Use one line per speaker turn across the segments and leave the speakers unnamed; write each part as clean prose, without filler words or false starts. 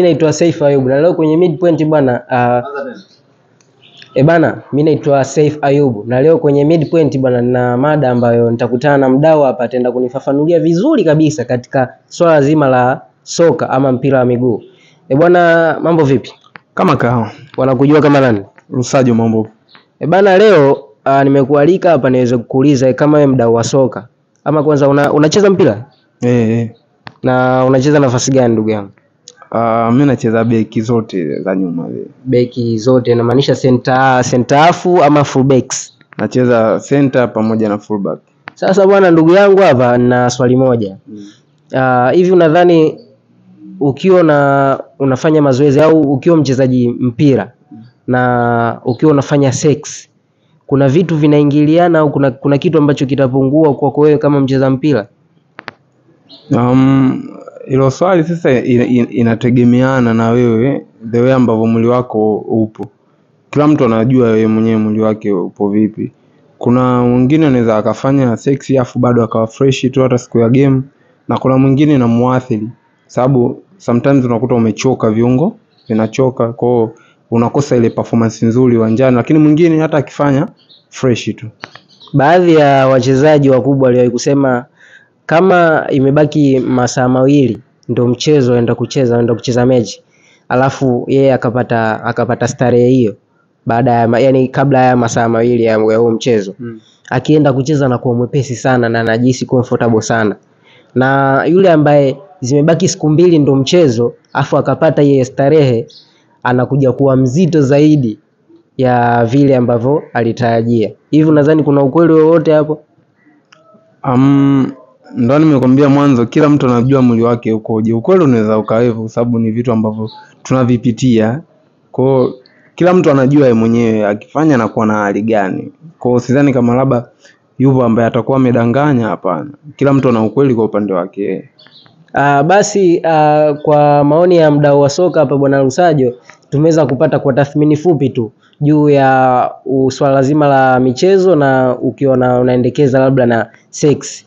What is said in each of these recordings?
Mimi naitwa Saif Ayub na leo kwenye midpoint bwana bana, mimi naitwa Saif Ayub na leo kwenye midpoint bwana na mada ambayo nitakutana na mdau hapa ataenda kunifafanulia vizuri kabisa katika swala zima la soka ama mpira wa miguu. Bwana, mambo vipi?
Kama kawa.
Wanakujua kama nani?
Rusajo mambo.
Bana, leo nimekualika hapa niweze kukuuliza kama wewe mdau wa soka ama kwanza unacheza mpira? Na unacheza nafasi gani ndugu yangu?
Mimi nacheza beki zote za nyuma zile.
Beki zote inamaanisha center half ama full backs?
Nacheza center pamoja na full back.
Sasa bwana, ndugu yangu hapa na swali moja. Hivi unadhani ukiwa unafanya mazoezi au ukiwa mchezaji mpira na ukiwa unafanya sex, kuna vitu vinaingiliana au kuna kitu ambacho kitapungua kwako wewe kama mcheza mpira?
Hilo swali sasa inategemeana na wewe, the way ambavyo mwili wako upo. Kila mtu anajua yeye mwenyewe mwili wake upo vipi. Kuna mwingine anaweza akafanya sexy afu bado akawa fresh tu hata siku ya game, na kuna mwingine inamuathiri sababu sometimes unakuta umechoka, viungo vinachoka, kwa hiyo unakosa ile performance nzuri uwanjani, lakini mwingine hata akifanya fresh tu.
Baadhi ya wachezaji wakubwa waliwahi kusema kama imebaki masaa mawili ndio mchezo aenda kucheza mechi, alafu yeye akapata starehe hiyo baada ya yani kabla ya masaa mawili ya huo mchezo, akienda kucheza na kuwa mwepesi sana na anajihisi comfortable sana, na yule ambaye zimebaki siku mbili ndio mchezo afu akapata yeye starehe, anakuja kuwa mzito zaidi ya vile ambavyo alitarajia. Hivi nadhani kuna ukweli wowote hapo?
Ndio nimekwambia mwanzo, kila mtu anajua mwili wake ukoje. Ukweli unaweza ukawepo kwa sababu ni vitu ambavyo tunavipitia. Kwa hiyo kila mtu anajua yeye mwenyewe akifanya na kuwa na hali gani. Kwa hiyo sidhani kama labda yupo ambaye atakuwa amedanganya, hapana. Kila mtu ana ukweli kwa upande wake.
Basi kwa maoni ya mdau wa soka hapa bwana Rusajo, tumeweza kupata kwa tathmini fupi tu juu ya swala zima la michezo, na ukiwa unaendekeza labda na sex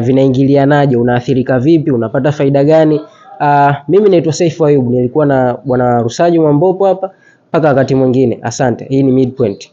vinaingilianaje, unaathirika vipi, unapata faida gani? Mimi naitwa Saif Ayub, nilikuwa na bwana Rusajo Mambopo hapa, mpaka wakati mwingine. Asante. Hii ni Midpoint.